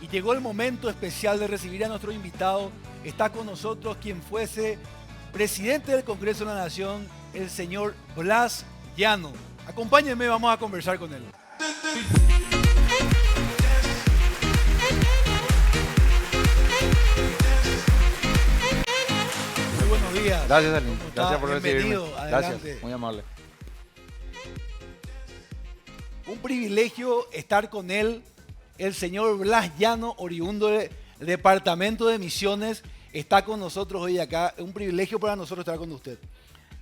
Y llegó el momento especial de recibir a nuestro invitado. Está con nosotros quien fuese presidente del Congreso de la Nación, el señor Blas Llano. Acompáñenme, vamos a conversar con él. Muy buenos días. Gracias, Aline. ¿Cómo está? Gracias por recibirme. Bienvenido. Adelante. Gracias, muy amable. Un privilegio estar con él, el señor Blas Llano, oriundo del departamento de Misiones, está con nosotros hoy acá. Es un privilegio para nosotros estar con usted.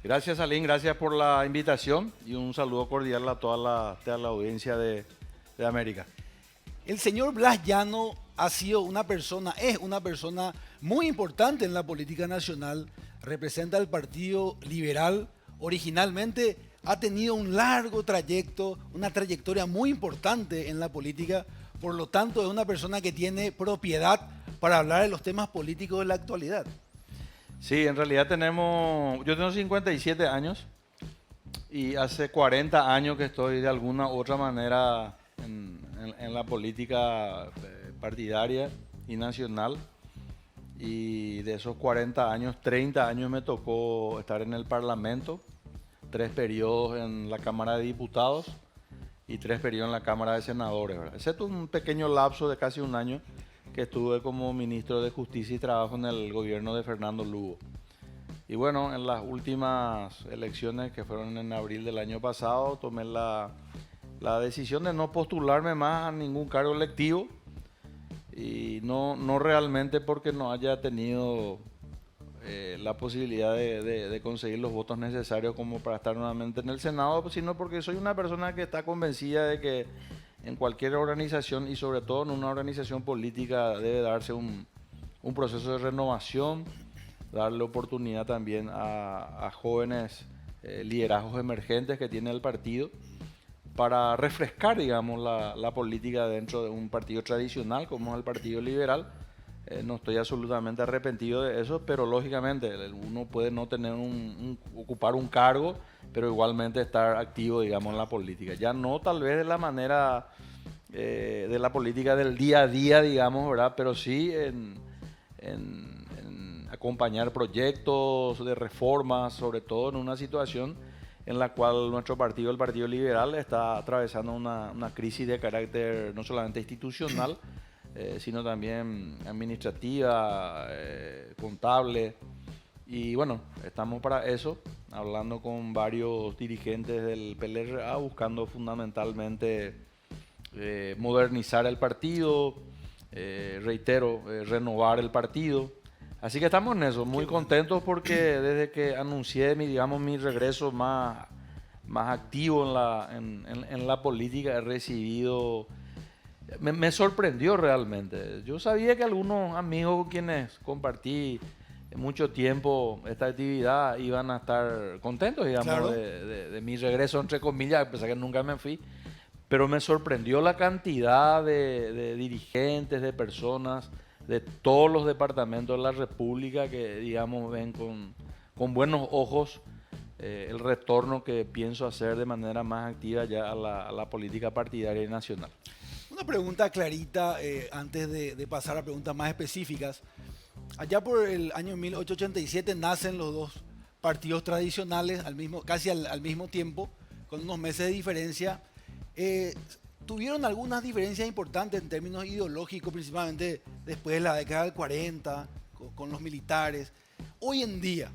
Gracias, Aline. Gracias por la invitación y un saludo cordial a toda la audiencia de América. El señor Blas Llano ha sido es una persona muy importante en la política nacional. Representa al Partido Liberal. Originalmente ha tenido un largo trayecto, una trayectoria muy importante en la política. Por lo tanto, es una persona que tiene propiedad para hablar de los temas políticos de la actualidad. Sí, en realidad yo tengo 57 años y hace 40 años que estoy de alguna u otra manera en la política partidaria y nacional. Y de esos 40 años, 30 años me tocó estar en el Parlamento, 3 periodos en la Cámara de Diputados y 3 periodos en la Cámara de Senadores, ¿verdad? Excepto un pequeño lapso de casi un año que estuve como ministro de Justicia y Trabajo en el gobierno de Fernando Lugo. Y bueno, en las últimas elecciones que fueron en abril del año pasado, tomé la decisión de no postularme más a ningún cargo electivo, y no realmente porque no haya tenido la posibilidad de conseguir los votos necesarios como para estar nuevamente en el Senado, sino porque soy una persona que está convencida de que en cualquier organización y sobre todo en una organización política debe darse un proceso de renovación, darle oportunidad también a jóvenes liderazgos emergentes que tiene el partido para refrescar, digamos, la política dentro de un partido tradicional como es el Partido Liberal. No estoy absolutamente arrepentido de eso, pero lógicamente uno puede no tener ocupar un cargo, pero igualmente estar activo, digamos, en la política. Ya no tal vez de la manera de la política del día a día, digamos, ¿verdad? Pero sí en acompañar proyectos de reformas, sobre todo en una situación en la cual nuestro partido, el Partido Liberal, está atravesando una crisis de carácter no solamente institucional, sino también administrativa, contable. Y bueno, estamos para eso, hablando con varios dirigentes del PLRA, buscando fundamentalmente modernizar el partido, renovar el partido. Así que estamos en eso, muy contentos porque desde que anuncié mi regreso más activo en la política he recibido... Me sorprendió realmente. Yo sabía que algunos amigos con quienes compartí mucho tiempo esta actividad iban a estar contentos, digamos, claro, de mi regreso, entre comillas, a pesar que nunca me fui. Pero me sorprendió la cantidad de dirigentes, de personas de todos los departamentos de la República que, digamos, ven con buenos ojos el retorno que pienso hacer de manera más activa ya a la política partidaria y nacional. Una pregunta clarita antes de pasar a preguntas más específicas. Allá por el año 1887 nacen los dos partidos tradicionales casi al mismo tiempo, con unos meses de diferencia. Tuvieron algunas diferencias importantes en términos ideológicos, principalmente después de la década del 40, con los militares. Hoy en día,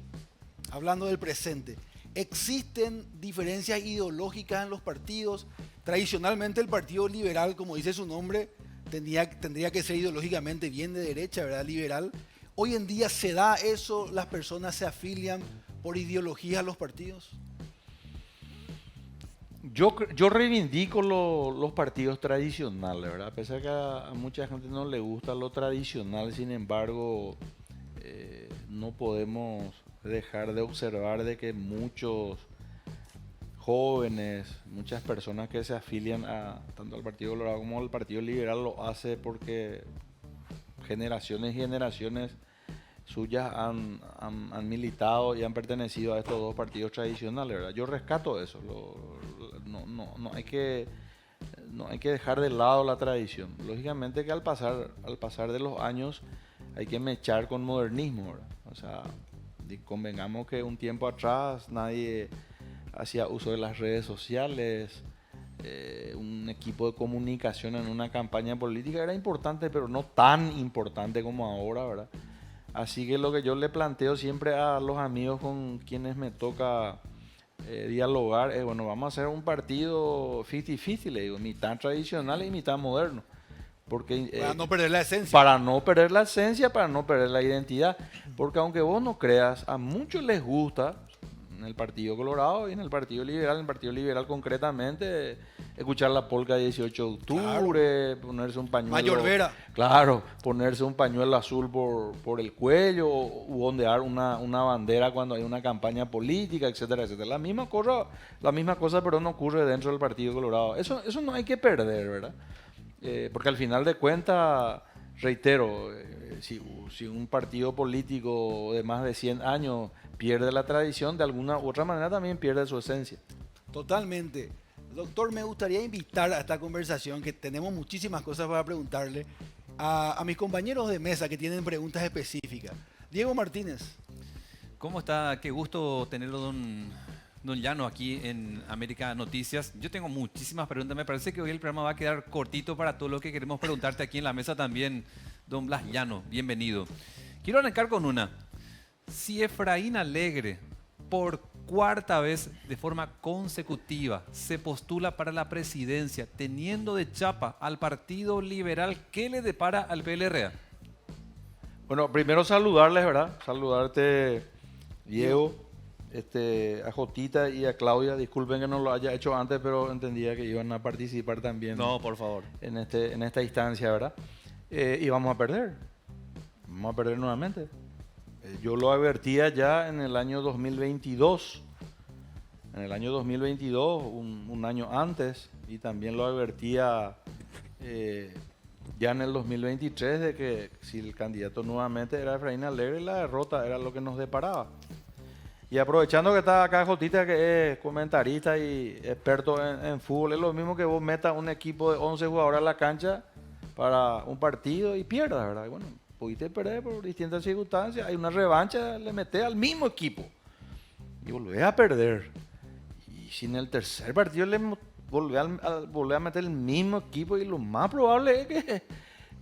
hablando del presente, ¿existen diferencias ideológicas en los partidos? Tradicionalmente el Partido Liberal, como dice su nombre, tendría que ser ideológicamente bien de derecha, ¿verdad? Liberal. Hoy en día se da eso, las personas se afilian por ideología a los partidos. Yo reivindico los partidos tradicionales, ¿verdad? A pesar que a mucha gente no le gusta lo tradicional, sin embargo, no podemos dejar de observar de que muchos jóvenes, muchas personas que se afilian tanto al Partido Colorado como al Partido Liberal lo hace porque generaciones y generaciones suyas han militado y han pertenecido a estos dos partidos tradicionales, ¿verdad? Yo rescato eso. No hay que no hay que dejar de lado la tradición. Lógicamente que al pasar de los años hay que mechar con modernismo, ¿verdad? O sea, convengamos que un tiempo atrás nadie hacía uso de las redes sociales. Un equipo de comunicación en una campaña política era importante, pero no tan importante como ahora, ¿verdad? Así que lo que yo le planteo siempre a los amigos con quienes me toca dialogar es, bueno, vamos a hacer un partido 50-50, le digo, mitad tradicional y mitad moderno. Porque, Para no perder la esencia. Para no perder la esencia, para no perder la identidad. Porque aunque vos no creas, a muchos les gusta, en el Partido Colorado y en el Partido Liberal concretamente, escuchar la polca de 18 de octubre, claro. Ponerse un pañuelo. Mayor Vera. Claro, ponerse un pañuelo azul por el cuello, u ondear una bandera cuando hay una campaña política, etcétera, etcétera. La misma cosa, pero no ocurre dentro del Partido Colorado. Eso no hay que perder, ¿verdad? Porque al final de cuentas, reitero, si un partido político de más de 100 años pierde la tradición, de alguna u otra manera también pierde su esencia. Totalmente. Doctor, me gustaría invitar a esta conversación, que tenemos muchísimas cosas para preguntarle, a mis compañeros de mesa que tienen preguntas específicas. Diego Martínez. ¿Cómo está? Qué gusto tenerlo, don Llano, aquí en América Noticias. Yo tengo muchísimas preguntas. Me parece que hoy el programa va a quedar cortito para todo lo que queremos preguntarte aquí en la mesa también. Don Blas Llano, bienvenido. Quiero arrancar con una. Si Efraín Alegre, por cuarta vez de forma consecutiva, se postula para la presidencia, teniendo de chapa al Partido Liberal, ¿qué le depara al PLRA? Bueno, primero saludarles, ¿verdad? Saludarte, Diego, a Jotita y a Claudia. Disculpen que no lo haya hecho antes, pero entendía que iban a participar también. No, por favor. En esta instancia, ¿verdad? Y vamos a perder. Vamos a perder nuevamente. Yo lo advertía ya en el año 2022. En el año 2022, un año antes, y también lo advertía ya en el 2023 de que si el candidato nuevamente era Efraín Alegre, la derrota era lo que nos deparaba. Y aprovechando que está acá Jotita, que es comentarista y experto en fútbol, es lo mismo que vos metas un equipo de 11 jugadores a la cancha para un partido y pierdas, ¿verdad? Y bueno, pudiste perder por distintas circunstancias, hay una revancha, le metes al mismo equipo y volvés a perder. Y si en el tercer partido le volvés a meter el mismo equipo, y lo más probable es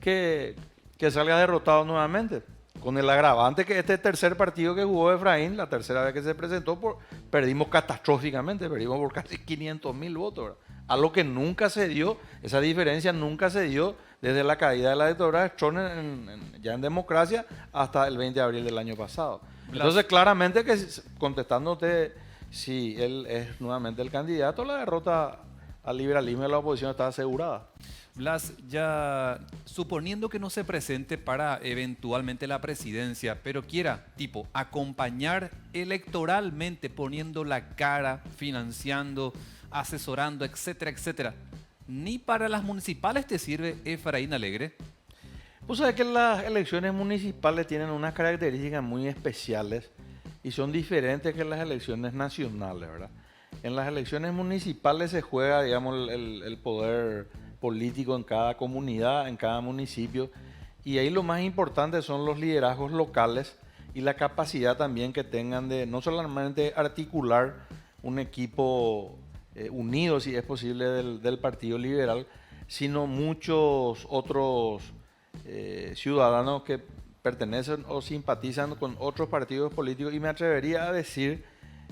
que salga derrotado nuevamente. Con el agravante que este tercer partido que jugó Efraín, la tercera vez que se presentó, perdimos catastróficamente, perdimos por casi 500.000 votos, ¿verdad? Algo que nunca se dio, esa diferencia nunca se dio desde la caída de la dictadura de Stroessner ya en democracia hasta el 20 de abril del año pasado. Entonces, claramente que contestándote si él es nuevamente el candidato, la derrota al liberalismo y a la oposición está asegurada. Blas, ya suponiendo que no se presente para eventualmente la presidencia, pero quiera, tipo, acompañar electoralmente, poniendo la cara, financiando, asesorando, etcétera, etcétera, ¿ni para las municipales te sirve Efraín Alegre? Pues sabes que las elecciones municipales tienen unas características muy especiales y son diferentes que las elecciones nacionales, ¿verdad? En las elecciones municipales se juega, digamos, el poder político en cada comunidad, en cada municipio, y ahí lo más importante son los liderazgos locales y la capacidad también que tengan de no solamente articular un equipo unido, si es posible, del Partido Liberal, sino muchos otros ciudadanos que pertenecen o simpatizan con otros partidos políticos, y me atrevería a decir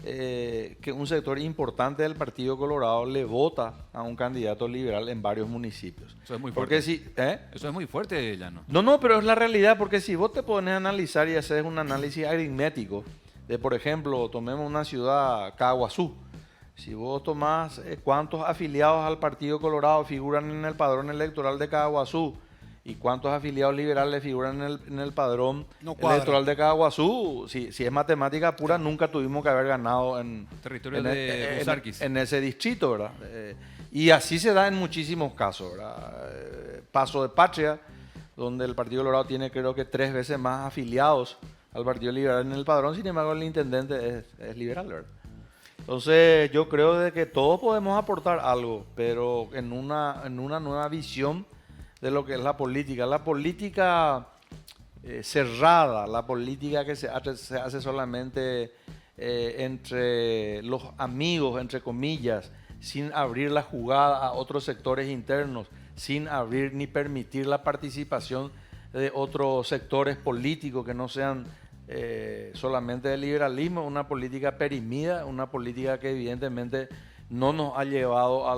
que un sector importante del Partido Colorado le vota a un candidato liberal en varios municipios. Eso es muy fuerte. Porque Eso es muy fuerte, Llano. No, pero es la realidad, porque si vos te pones a analizar y haces un análisis aritmético de, por ejemplo, tomemos una ciudad, Caguazú. Si vos tomás cuántos afiliados al Partido Colorado figuran en el padrón electoral de Caguazú y cuántos afiliados liberales figuran en el padrón electoral de Caguazú, si es matemática pura, nunca tuvimos que haber ganado en ese distrito, ¿verdad? Y así se da en muchísimos casos, ¿verdad? Paso de Patria, donde el Partido Colorado tiene, creo que 3 veces más afiliados al Partido Liberal en el padrón, sin embargo el intendente es liberal, ¿verdad? Entonces yo creo de que todos podemos aportar algo, pero en una nueva visión de lo que es la política. La política cerrada, la política que se hace solamente entre los amigos, entre comillas, sin abrir la jugada a otros sectores internos, sin abrir ni permitir la participación de otros sectores políticos que no sean solamente del liberalismo, una política perimida, una política que evidentemente no nos ha llevado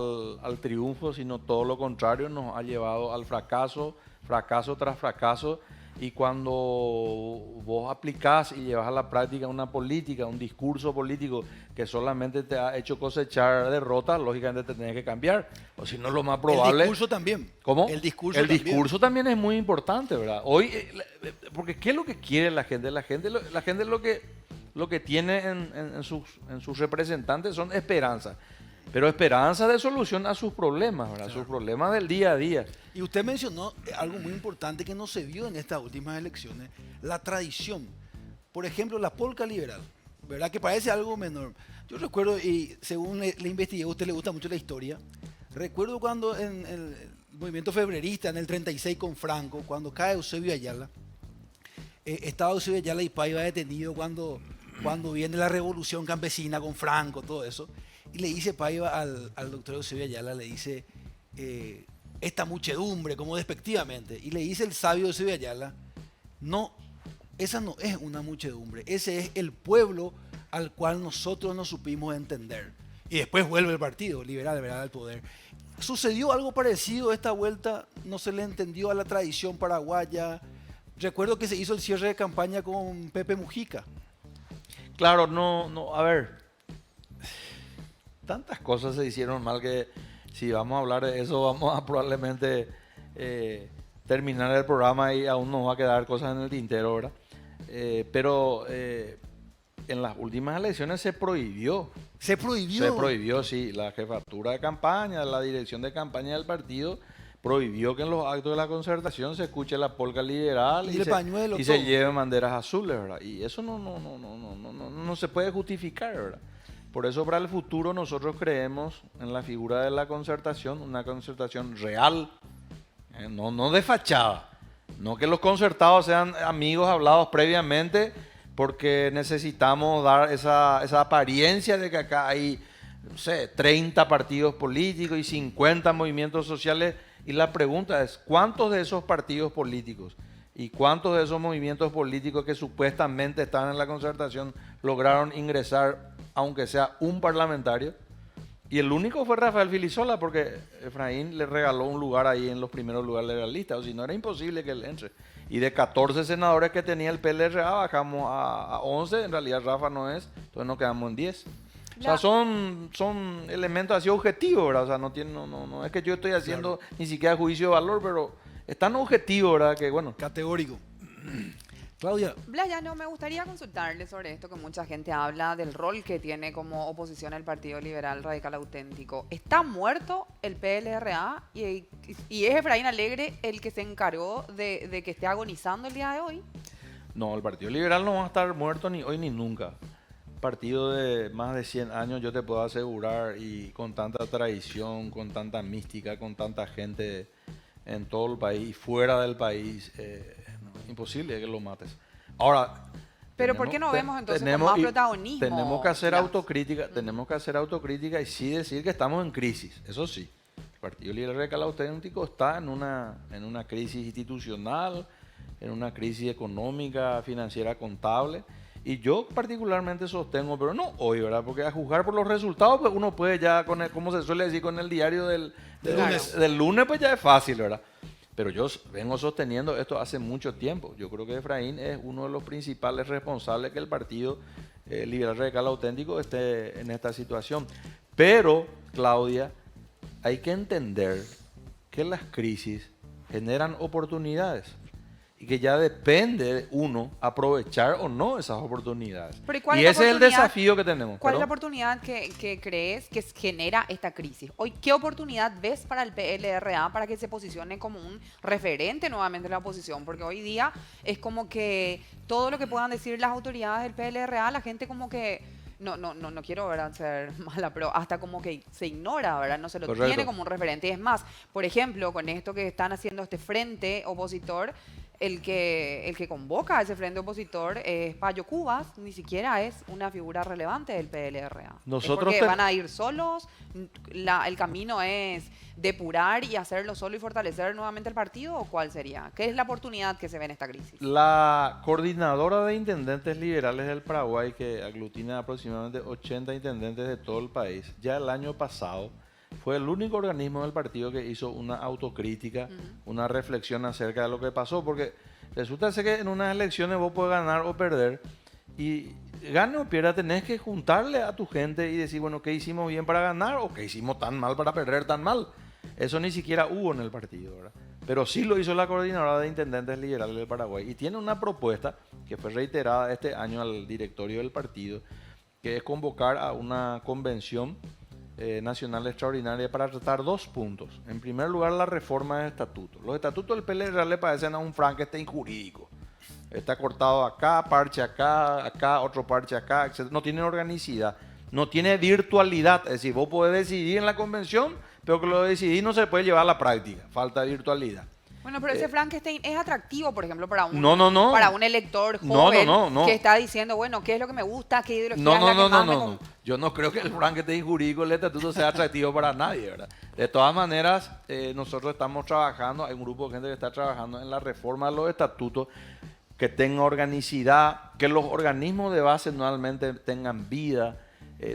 al triunfo, sino todo lo contrario, nos ha llevado al fracaso, fracaso tras fracaso. Y cuando vos aplicás y llevas a la práctica una política, un discurso político que solamente te ha hecho cosechar derrotas, lógicamente te tenés que cambiar. O si no, lo más probable... El discurso también. ¿Cómo? El discurso El también. discurso también es muy importante, ¿verdad? Hoy, porque ¿qué es lo que quiere la gente? La gente lo que tiene en sus representantes son esperanzas. Pero esperanza de solución a sus problemas, ¿verdad? Claro. Sus problemas del día a día. Y usted mencionó algo muy importante que no se vio en estas últimas elecciones, la tradición. Por ejemplo, la polca liberal, ¿verdad? Que parece algo menor. Yo recuerdo, y según le investigué, a usted le gusta mucho la historia, recuerdo cuando en el movimiento febrerista, en el 36 con Franco, cuando cae Eusebio Ayala, estaba Eusebio Ayala y Paiva detenido cuando viene la revolución campesina con Franco, todo eso. Y le dice Paiva al doctor Eusebio Ayala, le dice, esta muchedumbre, como despectivamente. Y le dice el sabio Eusebio Ayala, no, esa no es una muchedumbre, ese es el pueblo al cual nosotros nos supimos entender. Y después vuelve el partido liberal, ¿verdad?, al poder. Sucedió algo parecido esta vuelta, no se le entendió a la tradición paraguaya. Recuerdo que se hizo el cierre de campaña con Pepe Mujica. Claro, no, a ver, tantas cosas se hicieron mal que si vamos a hablar de eso vamos a probablemente terminar el programa y aún nos va a quedar cosas en el tintero, ¿verdad? Pero en las últimas elecciones se prohibió. Se prohibió. Se prohibió, sí, la jefatura de campaña, la dirección de campaña del partido prohibió que en los actos de la concertación se escuche la polca liberal Y el pañuelo, y se todo. lleven banderas azules, ¿verdad? Y eso no se puede justificar, ¿verdad? Por eso para el futuro nosotros creemos en la figura de la concertación, una concertación real, no de fachada. No que los concertados sean amigos hablados previamente porque necesitamos dar esa apariencia de que acá hay, no sé, 30 partidos políticos y 50 movimientos sociales. Y la pregunta es, ¿cuántos de esos partidos políticos y cuántos de esos movimientos políticos que supuestamente están en la concertación lograron ingresar, aunque sea un parlamentario? Y el único fue Rafael Filisola, porque Efraín le regaló un lugar ahí en los primeros lugares de la lista, o si no era imposible que él entre. Y de 14 senadores que tenía el PLRA bajamos a 11, en realidad Rafa no es, entonces nos quedamos en 10. O sea, son elementos así objetivos, ¿verdad? O sea, no es que yo estoy haciendo ni siquiera juicio de valor, pero es tan objetivo, ¿verdad? Que bueno. Categórico. Claudia. Blayano, me gustaría consultarle sobre esto que mucha gente habla del rol que tiene como oposición el Partido Liberal Radical Auténtico. ¿Está muerto el PLRA y es Efraín Alegre el que se encargó de que esté agonizando el día de hoy? No, el Partido Liberal no va a estar muerto ni hoy ni nunca. Partido de más de 100 años, yo te puedo asegurar, y con tanta tradición, con tanta mística, con tanta gente en todo el país y fuera del país, imposible que lo mates. Ahora, pero ¿por qué no vemos entonces con más protagonismo? Tenemos que hacer ya? autocrítica, tenemos que hacer autocrítica y sí decir que estamos en crisis, eso sí. El Partido Liberal Radical Auténtico está en una crisis institucional, en una crisis económica, financiera, contable. Y yo particularmente sostengo, pero no hoy, ¿verdad? Porque a juzgar por los resultados, pues uno puede ya, como se suele decir, con el diario del lunes, pues ya es fácil, ¿verdad? Pero yo vengo sosteniendo esto hace mucho tiempo. Yo creo que Efraín es uno de los principales responsables que el Partido Liberal Radical Auténtico esté en esta situación. Pero, Claudia, hay que entender que las crisis generan oportunidades. Y que ya depende de uno aprovechar o no esas oportunidades. Pero ¿cuál y es la ese es el oportunidad? desafío que tenemos. ¿Cuál es la ¿Perdón? oportunidad que crees que genera esta crisis? Hoy, ¿qué oportunidad ves para el PLRA para que se posicione como un referente nuevamente de la oposición? Porque hoy día es como que todo lo que puedan decir las autoridades del PLRA, la gente como que no quiero, ¿verdad?, ser mala, pero hasta como que se ignora, ¿verdad? No se lo Correcto. tiene como un referente. Y es más, por ejemplo, con esto que están haciendo este frente opositor, el que convoca a ese frente opositor es Payo Cubas, ni siquiera es una figura relevante del PLRA. Nosotros ¿Es porque ten- van a ir solos? ¿El camino es depurar y hacerlo solo y fortalecer nuevamente el partido? ¿O cuál sería? ¿Qué es la oportunidad que se ve en esta crisis? La coordinadora de intendentes liberales del Paraguay, que aglutina aproximadamente 80 intendentes de todo el país, ya el año pasado fue el único organismo del partido que hizo una autocrítica, una reflexión acerca de lo que pasó, porque resulta ser que en unas elecciones vos puedes ganar o perder, y gane o pierda tenés que juntarle a tu gente y decir, bueno, ¿qué hicimos bien para ganar o qué hicimos tan mal para perder tan mal? Eso ni siquiera hubo en el partido, ¿verdad? Pero sí lo hizo la coordinadora de intendentes liberales del Paraguay, y tiene una propuesta que fue reiterada este año al directorio del partido, que es convocar a una convención nacional extraordinaria para tratar dos puntos. En primer lugar, la reforma del estatuto. Los estatutos del PLR le parecen a un Frankenstein jurídico. Está cortado acá, parche acá, acá, otro parche acá, etc. No tiene organicidad, no tiene virtualidad. Es decir, vos podés decidir en la convención, pero que lo decidís no se puede llevar a la práctica. Falta virtualidad. Bueno, pero ese Frankenstein es atractivo, por ejemplo, para un, No. para un elector No, joven no. que está diciendo, bueno, ¿qué es lo que me gusta? ¿Qué ideología No, es la que más me no. Yo no creo que el Frankenstein jurídico del estatuto sea atractivo para nadie, ¿verdad? De todas maneras, nosotros estamos trabajando, hay un grupo de gente que está trabajando en la reforma de los estatutos, que tenga organicidad, que los organismos de base anualmente tengan vida.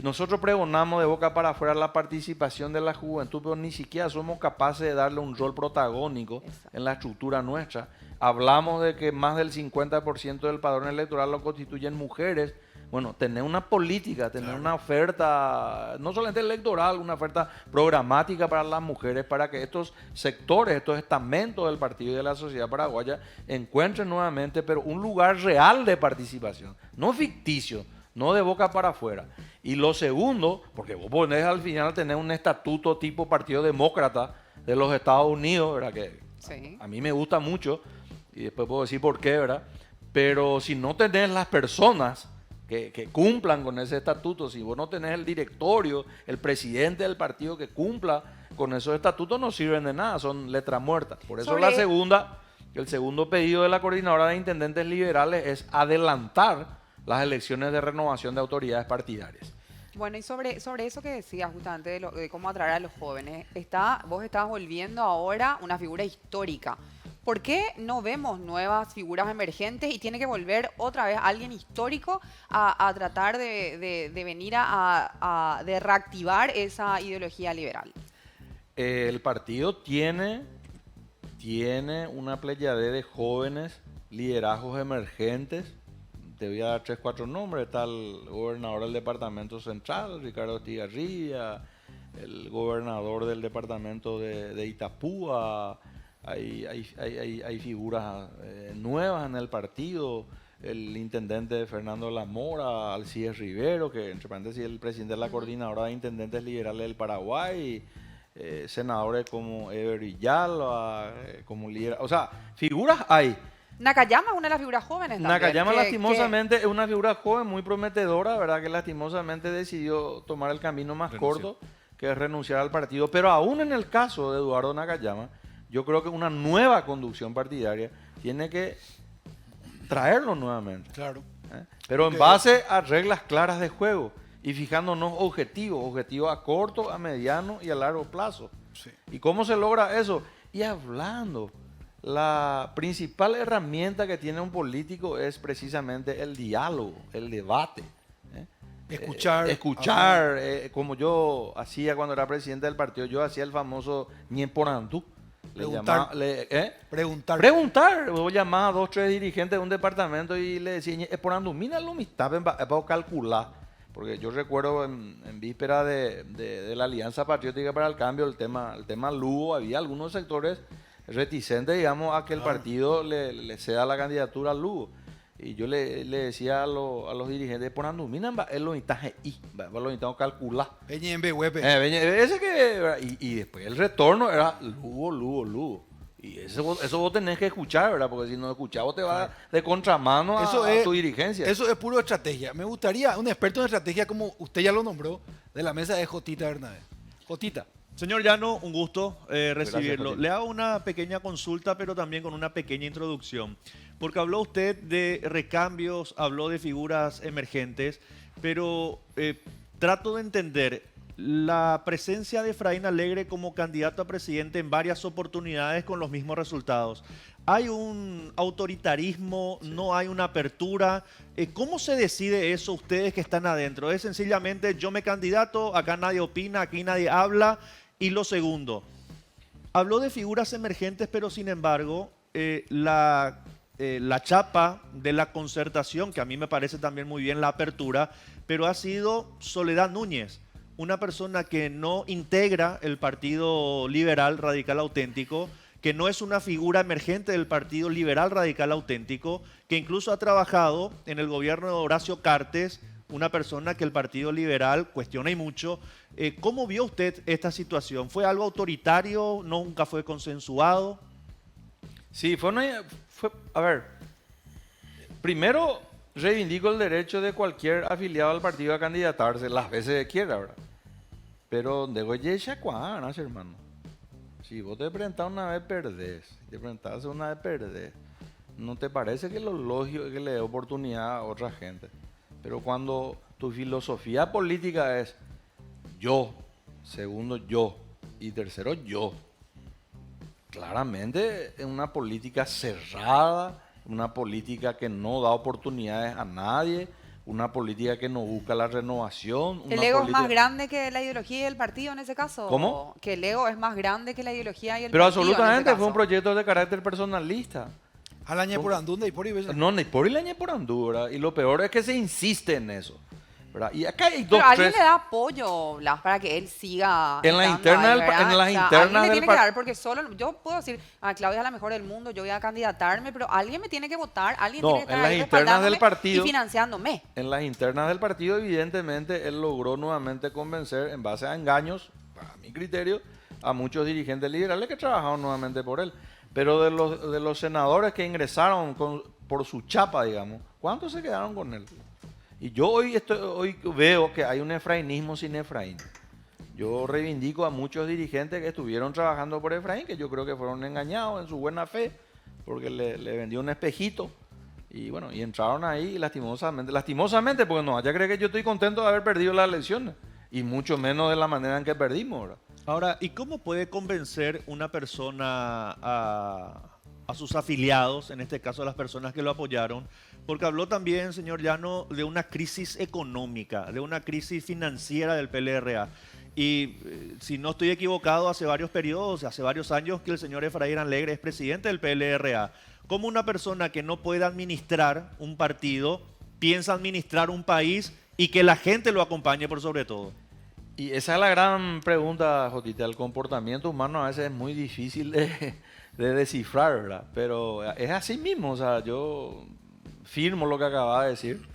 Nosotros pregonamos de boca para afuera la participación de la juventud, pero ni siquiera somos capaces de darle un rol protagónico en la estructura nuestra. Hablamos de que más del 50% del padrón electoral lo constituyen mujeres. Bueno, tener una política, tener una oferta, no solamente electoral, una oferta programática para las mujeres, para que estos sectores, estos estamentos del partido y de la sociedad paraguaya encuentren nuevamente, pero un lugar real de participación, no ficticio, no de boca para afuera. Y lo segundo, porque vos ponés al final tener un estatuto tipo Partido Demócrata de los Estados Unidos, ¿verdad? Que Sí. a mí me gusta mucho, y después puedo decir por qué, ¿verdad? Pero si no tenés las personas que cumplan con ese estatuto, si vos no tenés el directorio, el presidente del partido que cumpla con esos estatutos, no sirven de nada, son letras muertas. Por eso el segundo pedido de la coordinadora de intendentes liberales es adelantar las elecciones de renovación de autoridades partidarias. Bueno, y sobre eso que decías justamente de cómo atraer a los jóvenes, vos estás volviendo ahora una figura histórica. ¿Por qué no vemos nuevas figuras emergentes y tiene que volver otra vez alguien histórico a tratar de venir de reactivar esa ideología liberal? El partido tiene una pleyade de jóvenes liderazgos emergentes. Te voy a dar 3, 4 nombres. Está el gobernador del departamento central, Ricardo Estigarribia, el gobernador del departamento de Itapúa. Hay figuras nuevas en el partido. El intendente Fernando Lamora, Alcides Rivero, que entre paréntesis es el presidente de la coordinadora de intendentes liberales del Paraguay. Senadores como Eber Villalba, como líder. O sea, figuras hay. Nakayama es una de las figuras jóvenes también. Nakayama que- lastimosamente es una figura joven muy prometedora, ¿verdad? Que lastimosamente decidió tomar el camino más corto, que es renunciar al partido. Pero aún en el caso de Eduardo Nakayama, yo creo que una nueva conducción partidaria tiene que traerlo nuevamente. Claro. Pero en Ok. base a reglas claras de juego y fijándonos objetivos a corto, a mediano y a largo plazo. Sí. ¿Y cómo se logra eso? Y hablando. La principal herramienta que tiene un político es precisamente el diálogo, el debate. Escuchar. Como yo hacía cuando era presidente del partido, yo hacía el famoso ñeporandú. Preguntar. Preguntar. Vos llamás a 2, 3 dirigentes de un departamento y le decís, ñeporandú, mira lo mitad para calcular. Porque yo recuerdo en víspera de la Alianza Patriótica para el Cambio, el tema Lugo, había algunos sectores reticentes, digamos, a que el partido le ceda la candidatura al Lugo. Y yo le decía a los dirigentes, por andu, miren, él lo necesita lo necesitamos calcular. Ese Ese que, y después el retorno era Lugo. Y eso vos tenés que escuchar, ¿verdad? Porque si no escuchás, vos te vas de contramano a tu dirigencia. Eso es puro estrategia. Me gustaría, un experto en estrategia como usted ya lo nombró, de la mesa de Jotita Bernabé. Jotita. Señor Llano, un gusto recibirlo. Gracias, Le hago una pequeña consulta, pero también con una pequeña introducción. Porque habló usted de recambios, habló de figuras emergentes, pero trato de entender la presencia de Efraín Alegre como candidato a presidente en varias oportunidades con los mismos resultados. ¿Hay un autoritarismo? ¿No hay una apertura? ¿Cómo se decide eso ustedes que están adentro? ¿Es sencillamente yo me candidato, acá nadie opina, aquí nadie habla? Y lo segundo, habló de figuras emergentes, pero sin embargo, la chapa de la concertación, que a mí me parece también muy bien la apertura, pero ha sido Soledad Núñez, una persona que no integra el Partido Liberal Radical Auténtico, que no es una figura emergente del Partido Liberal Radical Auténtico, que incluso ha trabajado en el gobierno de Horacio Cartes, una persona que el Partido Liberal cuestiona y mucho. ¿Cómo vio usted esta situación? ¿Fue algo autoritario? ¿Nunca fue consensuado? Sí, a ver, primero reivindico el derecho de cualquier afiliado al partido a candidatarse las veces que quiera, ¿verdad? Pero de oye, chacuanas, hermano. Si vos te presentás una vez, perdés. Si te presentás una vez, perdés. ¿No te parece que lo lógico es que le dé oportunidad a otra gente? Pero cuando tu filosofía política es yo, segundo yo y tercero yo, claramente es una política cerrada, una política que no da oportunidades a nadie, una política que no busca la renovación. ¿El ego es más grande que la ideología y el partido en ese caso? ¿Cómo? ¿Que el ego es más grande que la ideología y el Pero partido en ese absolutamente fue un caso? proyecto de carácter personalista. Alañe por Andunda y por Iberia. No, ni por el por Andú, ¿verdad? Y lo peor es que se insiste en eso, ¿verdad? Y acá hay dos, Pero alguien tres... le da apoyo, Blas, para que él siga En la estando interna ahí, del ¿verdad? en las O sea, internas alguien le del tiene que dar, porque solo yo puedo decir, Claudia es la mejor del mundo, yo voy a candidatarme, pero alguien me tiene que votar, alguien No, tiene que en estar las ahí internas del respaldándome partido- y financiándome. En las internas del partido, evidentemente, él logró nuevamente convencer, en base a engaños, a mi criterio, a muchos dirigentes liberales que trabajaron nuevamente por él. Pero de los senadores que ingresaron por su chapa, digamos, ¿cuántos se quedaron con él? Y yo hoy veo que hay un efrainismo sin Efraín. Yo reivindico a muchos dirigentes que estuvieron trabajando por Efraín, que yo creo que fueron engañados en su buena fe, porque le vendió un espejito. Y bueno, y entraron ahí lastimosamente, porque no, ya cree que yo estoy contento de haber perdido las elecciones, y mucho menos de la manera en que perdimos, ¿verdad? Ahora, ¿y cómo puede convencer una persona a sus afiliados, en este caso a las personas que lo apoyaron? Porque habló también, señor Llano, de una crisis económica, de una crisis financiera del PLRA. Y si no estoy equivocado, hace varios periodos, hace varios años que el señor Efraín Alegre es presidente del PLRA. ¿Cómo una persona que no puede administrar un partido piensa administrar un país y que la gente lo acompañe por sobre todo? Y esa es la gran pregunta, Jotita. El comportamiento humano a veces es muy difícil de descifrar, ¿verdad? Pero es así mismo, o sea, yo firmo lo que acaba de decir.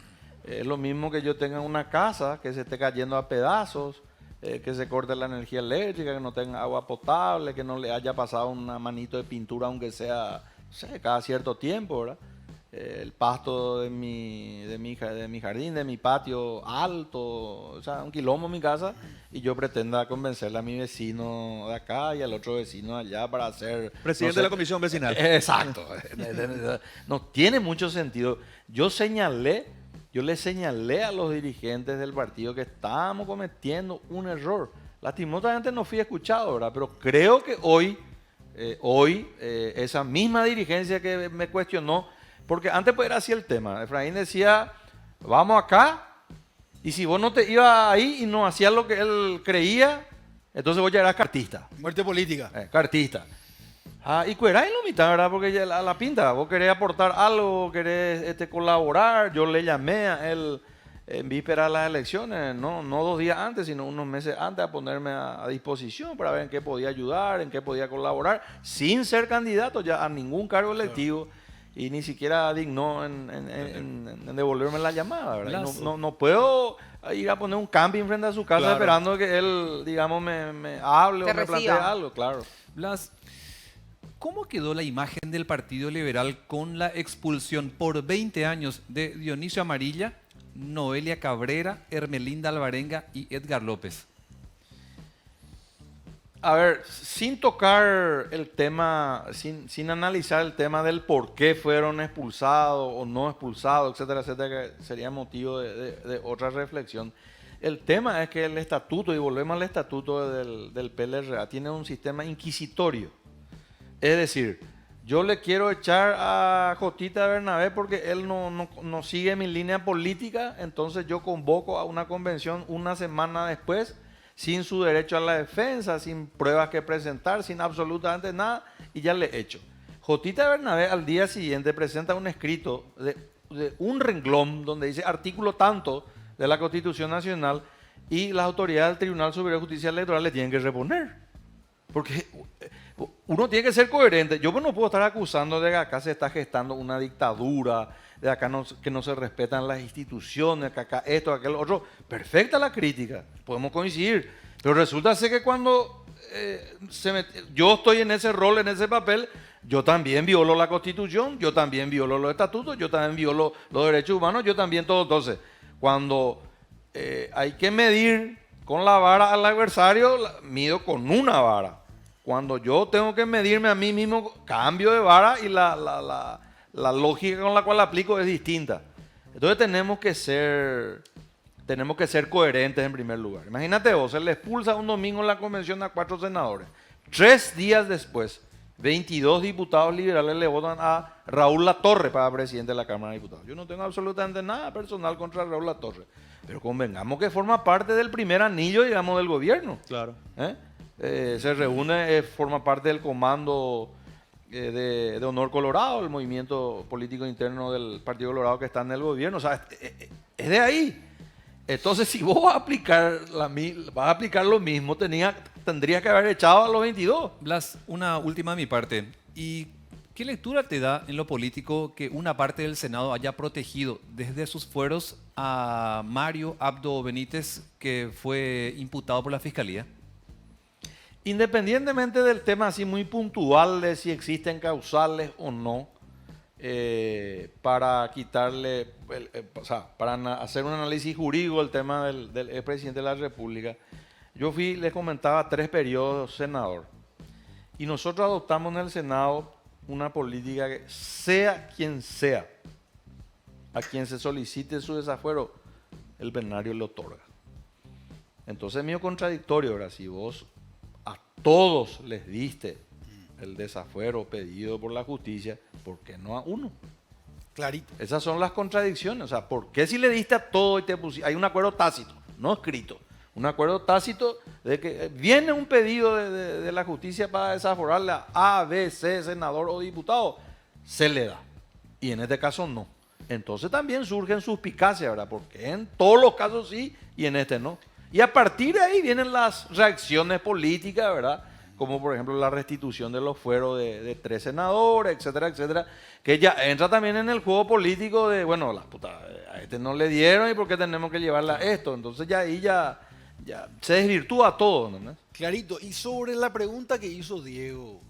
Es lo mismo que yo tenga una casa que se esté cayendo a pedazos, que se corte la energía eléctrica, que no tenga agua potable, que no le haya pasado una manito de pintura, aunque sea, no sé, cada cierto tiempo, ¿verdad? El pasto de mi jardín, de mi patio alto, o sea, un quilombo en mi casa, y yo pretenda convencerle a mi vecino de acá y al otro vecino de allá para hacer... Presidente no sé, de la comisión vecinal. Exacto. No tiene mucho sentido. Yo le señalé a los dirigentes del partido que estábamos cometiendo un error. Lastimosamente no fui escuchado, ¿verdad? Pero creo que hoy esa misma dirigencia que me cuestionó, porque antes pues era así el tema. Efraín decía, vamos acá, y si vos no te ibas ahí y no hacías lo que él creía, entonces vos ya eras cartista. Muerte política. Cartista. Y cuerá en la mitad, ¿verdad? Porque ya la pinta, vos querés aportar algo, querés colaborar. Yo le llamé a él en víspera de las elecciones, no 2 días antes, sino unos meses antes, a ponerme a disposición para ver en qué podía ayudar, en qué podía colaborar, sin ser candidato ya a ningún cargo electivo. Y ni siquiera dignó en devolverme la llamada, ¿verdad? No puedo ir a poner un camping frente a su casa esperando que él, digamos, me hable Te o me plantee reciba. algo, claro. Blas, ¿Cómo quedó la imagen del Partido Liberal con la expulsión por 20 años de Dionisio Amarilla, Noelia Cabrera, Hermelinda Alvarenga y Edgar López? A ver, sin tocar el tema, sin analizar el tema del por qué fueron expulsados o no expulsados, etcétera, etcétera, que sería motivo de otra reflexión. El tema es que el estatuto, y volvemos al estatuto del PLRA, tiene un sistema inquisitorio. Es decir, yo le quiero echar a Jotita Bernabé porque él no sigue mi línea política, entonces yo convoco a una convención una semana después, sin su derecho a la defensa, sin pruebas que presentar, sin absolutamente nada, y ya le echo. Jotita Bernabé al día siguiente presenta un escrito de un renglón donde dice artículo tanto de la Constitución Nacional y las autoridades del Tribunal Superior de Justicia Electoral le tienen que reponer. Porque uno tiene que ser coherente. Yo no puedo estar acusando de que acá se está gestando una dictadura, de acá que no se respetan las instituciones, que acá esto, aquello otro. Perfecta la crítica, podemos coincidir. Pero resulta ser que cuando yo estoy en ese rol, en ese papel, yo también violo la Constitución, yo también violo los estatutos, yo también violo los derechos humanos, yo también todo. Entonces, cuando hay que medir con la vara al adversario, mido con una vara. Cuando yo tengo que medirme a mí mismo, cambio de vara y la lógica con la cual la aplico es distinta. Entonces tenemos que ser coherentes en primer lugar. Imagínate vos, se le expulsa un domingo en la convención a 4 senadores. 3 días después, 22 diputados liberales le votan a Raúl Latorre para presidente de la Cámara de Diputados. Yo no tengo absolutamente nada personal contra Raúl Latorre, pero convengamos que forma parte del primer anillo, digamos, del gobierno. Claro. Se reúne, forma parte del comando de Honor Colorado, el movimiento político interno del Partido Colorado que está en el gobierno. O sea, es de ahí. Entonces, si vos vas a aplicar lo mismo, tendrías que haber echado a los 22. Blas, una última de mi parte. ¿Y qué lectura te da en lo político que una parte del Senado haya protegido desde sus fueros a Mario Abdo Benítez, que fue imputado por la Fiscalía? Independientemente del tema así muy puntual de si existen causales o no, para quitarle, para hacer un análisis jurídico del tema del presidente de la República, yo les comentaba 3 periodos senador. Y nosotros adoptamos en el Senado una política que sea quien sea, a quien se solicite su desafuero, el plenario le otorga. Entonces es medio contradictorio, ahora si vos a todos les diste el desafuero pedido por la justicia, ¿por qué no a uno? Clarito. Esas son las contradicciones. O sea, ¿por qué si le diste a todo y te pusiste? Hay un acuerdo tácito, no escrito. Un acuerdo tácito de que viene un pedido de la justicia para desaforarle a A, B, C, senador o diputado, se le da. Y en este caso no. Entonces también surgen suspicacias, ¿verdad? Porque en todos los casos sí y en este no. Y a partir de ahí vienen las reacciones políticas, ¿verdad? Como por ejemplo la restitución de los fueros de 3 senadores, etcétera, etcétera, que ya entra también en el juego político de, bueno, la puta, a este no le dieron y por qué tenemos que llevarle a esto. Entonces ya ahí ya se desvirtúa todo, ¿no? Clarito. Y sobre la pregunta que hizo Diego,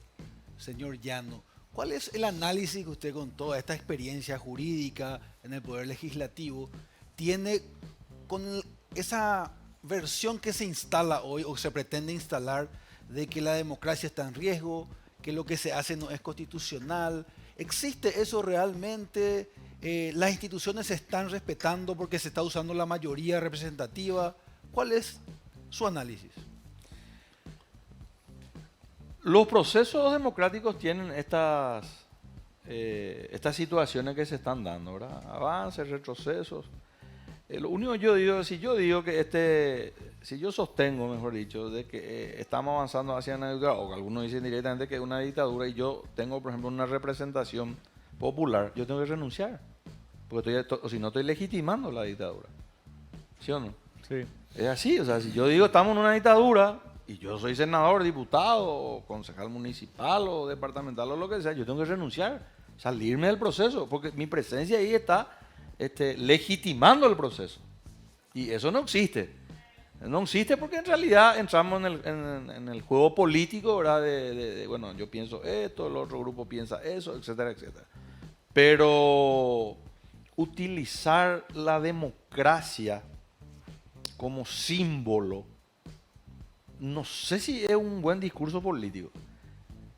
señor Llano, ¿cuál es el análisis que usted con toda esta experiencia jurídica en el Poder Legislativo tiene con esa versión que se instala hoy o se pretende instalar de que la democracia está en riesgo, que lo que se hace no es constitucional? ¿Existe eso realmente? ¿Las instituciones se están respetando porque se está usando la mayoría representativa? ¿Cuál es su análisis? Los procesos democráticos tienen estas situaciones que se están dando, ¿verdad? Avances, retrocesos. Lo único que yo digo, si yo sostengo, mejor dicho, de que estamos avanzando hacia una dictadura, o algunos dicen directamente que es una dictadura, y yo tengo, por ejemplo, una representación popular, yo tengo que renunciar, porque si no estoy legitimando la dictadura. ¿Sí o no? Sí. Es así, o sea, si yo digo estamos en una dictadura, y yo soy senador, diputado, o concejal municipal, o departamental, o lo que sea, yo tengo que renunciar, salirme del proceso, porque mi presencia ahí está legitimando el proceso. Y eso no existe. No existe porque en realidad entramos en el juego político, ¿verdad? Bueno, yo pienso esto, el otro grupo piensa eso, etcétera, etcétera. Pero utilizar la democracia como símbolo, no sé si es un buen discurso político.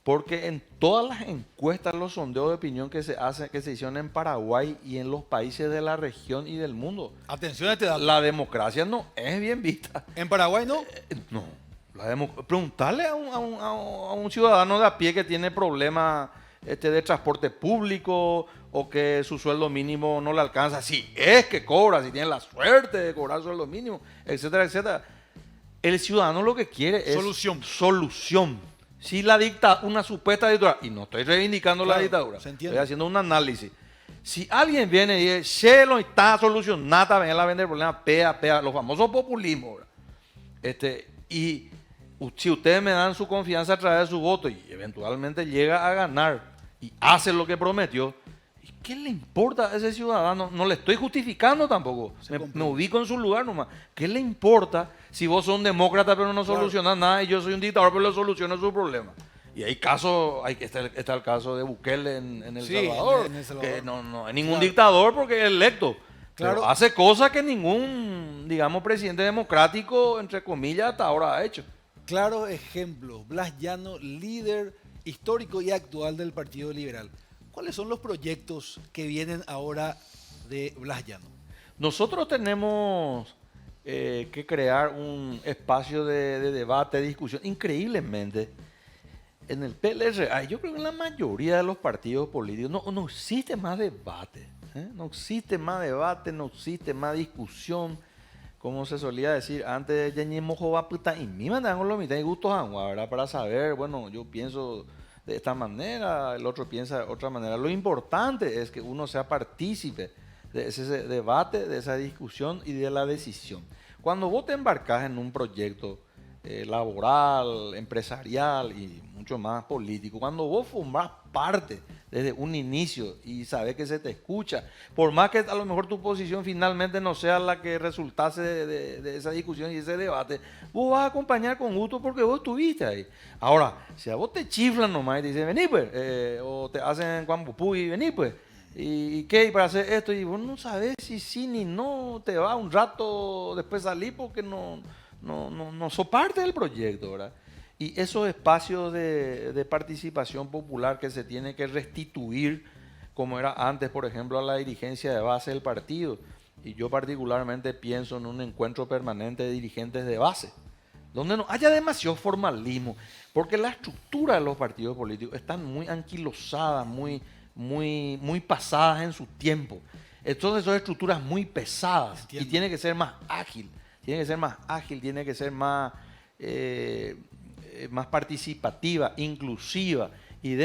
Porque en todas las encuestas, los sondeos de opinión que se hacen, que se hicieron en Paraguay y en los países de la región y del mundo, Atención a este dato. la democracia no es bien vista. En Paraguay no. No. Preguntarle a un ciudadano de a pie que tiene problemas de transporte público o que su sueldo mínimo no le alcanza, si es que cobra, si tiene la suerte de cobrar sueldo mínimo, etcétera, etcétera. El ciudadano lo que quiere es solución. Si una supuesta dictadura, y no estoy reivindicando la dictadura, estoy haciendo un análisis. Si alguien viene y dice, che, no está solucionada, venga a vender problemas, pea, los famosos populismos, y si ustedes me dan su confianza a través de su voto y eventualmente llega a ganar y hace lo que prometió, ¿qué le importa a ese ciudadano? No le estoy justificando tampoco, me ubico en su lugar nomás. ¿Qué le importa si vos sos un demócrata pero no solucionas nada y yo soy un dictador pero le soluciono su problema? Y hay casos, está el caso de Bukele en El Salvador, en El Salvador. Que no hay ningún dictador porque es electo. Pero hace cosas que ningún, digamos, presidente democrático, entre comillas, hasta ahora ha hecho. Claro ejemplo, Blas Llano, líder histórico y actual del Partido Liberal. ¿Cuáles son los proyectos que vienen ahora de Blas Llano? Nosotros tenemos que crear un espacio de debate, de discusión. Increíblemente, en el PLR, yo creo que en la mayoría de los partidos políticos no existe más debate. No existe más debate, no existe más discusión. Como se solía decir antes, ya ni mojo va puta y mi mandan con lo mitad y gustos agua, ¿verdad? Para saber, bueno, yo pienso de esta manera, el otro piensa de otra manera. Lo importante es que uno sea partícipe de ese debate, de esa discusión y de la decisión. Cuando vos te embarcas en un proyecto laboral, empresarial y mucho más político, cuando vos formás parte desde un inicio y sabes que se te escucha, por más que a lo mejor tu posición finalmente no sea la que resultase de esa discusión y ese debate, vos vas a acompañar con gusto porque vos estuviste ahí. Ahora, si a vos te chiflan nomás y te dicen, vení pues, o te hacen Juan Pupú y vení pues, ¿y qué? Y para hacer esto, y vos no sabes si sí ni no, te va un rato después salir porque no sos parte del proyecto, ¿verdad? Y esos espacios de participación popular que se tiene que restituir, como era antes, por ejemplo, a la dirigencia de base del partido. Y yo particularmente pienso en un encuentro permanente de dirigentes de base, donde no haya demasiado formalismo, porque la estructura de los partidos políticos están muy anquilosadas, muy pasadas en su tiempo. Entonces son estructuras muy pesadas. Entiendo. Y tiene que ser más ágil. Tiene que ser más participativa, inclusiva y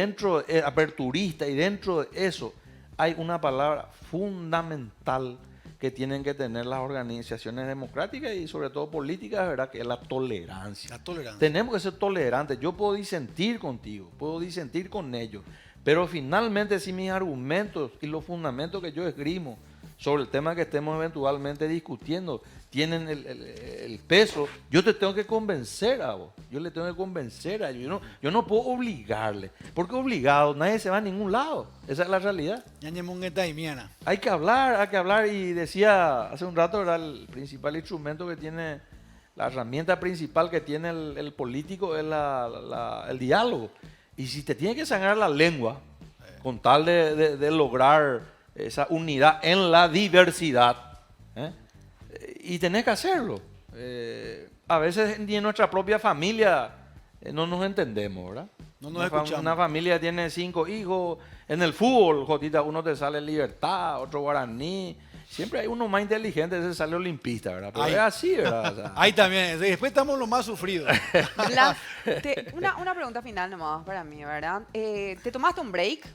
aperturista, y dentro de eso hay una palabra fundamental que tienen que tener las organizaciones democráticas y sobre todo políticas, ¿verdad? Que es la tolerancia. La tolerancia. Tenemos que ser tolerantes. Yo puedo disentir contigo, puedo disentir con ellos, pero finalmente si mis argumentos y los fundamentos que yo esgrimo sobre el tema que estemos eventualmente discutiendo tienen el peso, yo te tengo que convencer a vos, yo le tengo que convencer a ellos, yo no puedo obligarle, porque obligado nadie se va a ningún lado, esa es la realidad. Hay que hablar, y decía hace un rato, ¿verdad? El principal instrumento que tiene, la herramienta principal que tiene el político es el diálogo, y si te tiene que sangrar la lengua con tal de lograr esa unidad en la diversidad, y tenés que hacerlo. A veces ni en nuestra propia familia no nos entendemos, ¿verdad? No nos escuchamos. Una familia tiene 5 hijos. En el fútbol, Jotita, uno te sale Libertad, otro Guaraní. Siempre hay uno más inteligente, ese sale olimpista, ¿verdad? Pero es así, ¿verdad? O sea, ahí también. Después estamos los más sufridos. Blas, una pregunta final nomás para mí, ¿verdad? ¿Te tomaste un break?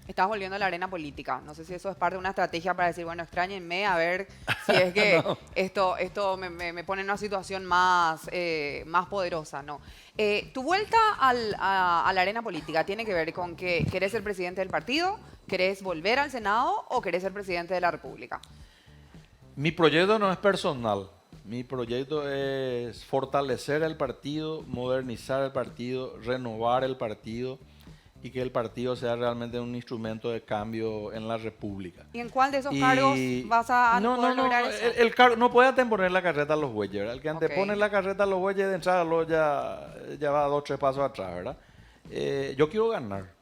Estás volviendo a la arena política. No sé si eso es parte de una estrategia para decir, bueno, extrañenme a ver si es que no. esto me pone en una situación más poderosa, ¿no? Tu vuelta a la arena política tiene que ver con que querés ser presidente del partido, querés volver al Senado o querés ser presidente de la República. Mi proyecto no es personal. Mi proyecto es fortalecer el partido, modernizar el partido, renovar el partido y que el partido sea realmente un instrumento de cambio en la República. ¿Y en cuál de esos Y- cargos vas a no, poder no, no, lograr eso? no puede anteponer la carreta a los bueyes, ¿verdad? El que antepone Ok. la carreta a los bueyes de entrada ya va 2 o 3 pasos atrás, ¿verdad? Yo quiero ganar.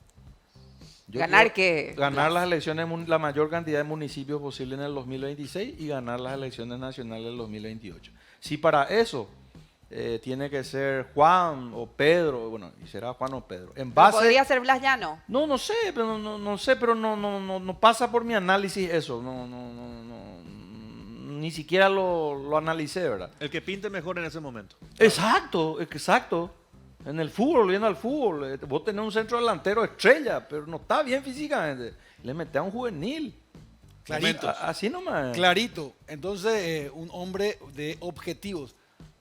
¿Ganar quiero qué? Ganar las elecciones, la mayor cantidad de municipios posible en el 2026 y ganar las elecciones nacionales en el 2028. Si para eso tiene que ser Juan o Pedro, bueno, y será Juan o Pedro, en ¿Pero base... ¿Podría ser Blas Llano? No sé, pero no sé, pero no pasa por mi análisis eso, ni siquiera lo analicé, ¿verdad? El que pinte mejor en ese momento. Exacto. En el fútbol, viendo al fútbol, vos tenés un centro delantero estrella, pero no está bien físicamente. Le metés a un juvenil. Clarito. Así nomás. Clarito. Entonces, un hombre de objetivos.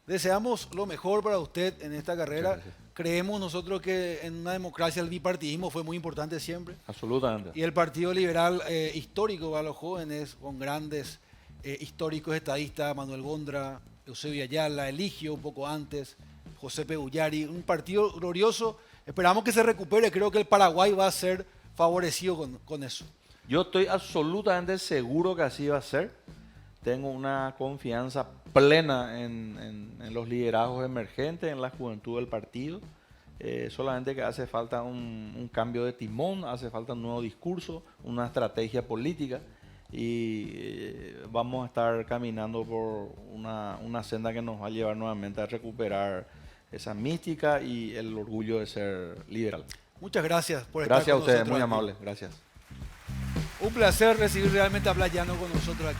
Deseamos lo mejor para usted en esta carrera. Muchas gracias. Creemos nosotros que en una democracia el bipartidismo fue muy importante siempre. Absolutamente. Y el Partido Liberal histórico para los jóvenes, con grandes históricos estadistas, Manuel Gondra, Eusebio Ayala, Eligio un poco antes, José Pegullari, un partido glorioso. Esperamos que se recupere, creo que el Paraguay va a ser favorecido con eso. Yo estoy absolutamente seguro que así va a ser. Tengo una confianza plena en los liderazgos emergentes, en la juventud del partido. Solamente que hace falta un cambio de timón, hace falta un nuevo discurso, una estrategia política y vamos a estar caminando por una senda que nos va a llevar nuevamente a recuperar esa mística y el orgullo de ser liberal. Muchas gracias por Gracias estar a con ustedes, nosotros muy aquí. amables. Gracias. Un placer recibir realmente a Blas Llano con nosotros aquí.